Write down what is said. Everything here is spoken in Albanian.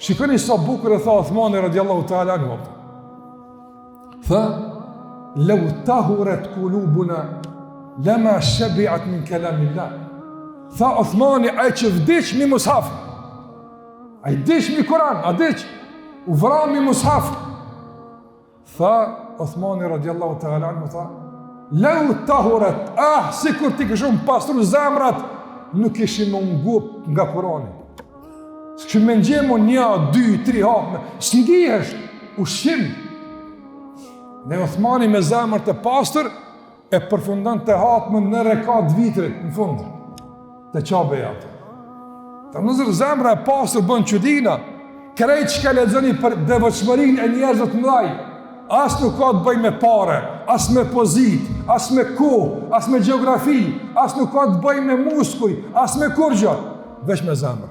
Shikoni sa bukur e tha Uthmani radiallahu ta'ala anhu. Tha, "Law tahurat qulubuna lama shabi'at min kalamillah." Tha Uthmani, ai që vdiq mi mushaf. Ai vdiq mi Kur'an, a vdiq? U vra mi mushaf. Tha Uthmani radiallahu ta'ala anhu, tha, "Law tahurat, sikur ti kishum pastru zemrat, nuk ishim mungu nga Kur'ani. S'kishim me ngjemu 1, 2, 3 hapme, s'ndihesh, ushqim." Dhe Uthmani me zemër të pastër e përfundon të hapmën në rekat vitrit, në fund, të qabe atë. Ta nëzër zemra e pastër bën qudina, krejt që ka lexoni për devotshmërinë e njerëzve të mëdhaj, as nuk ka të bëj me pare, as me pozit, as me kohë, as me gjeografi, as nuk ka të bëj me muskuj, as me kurgja, veç me zemër.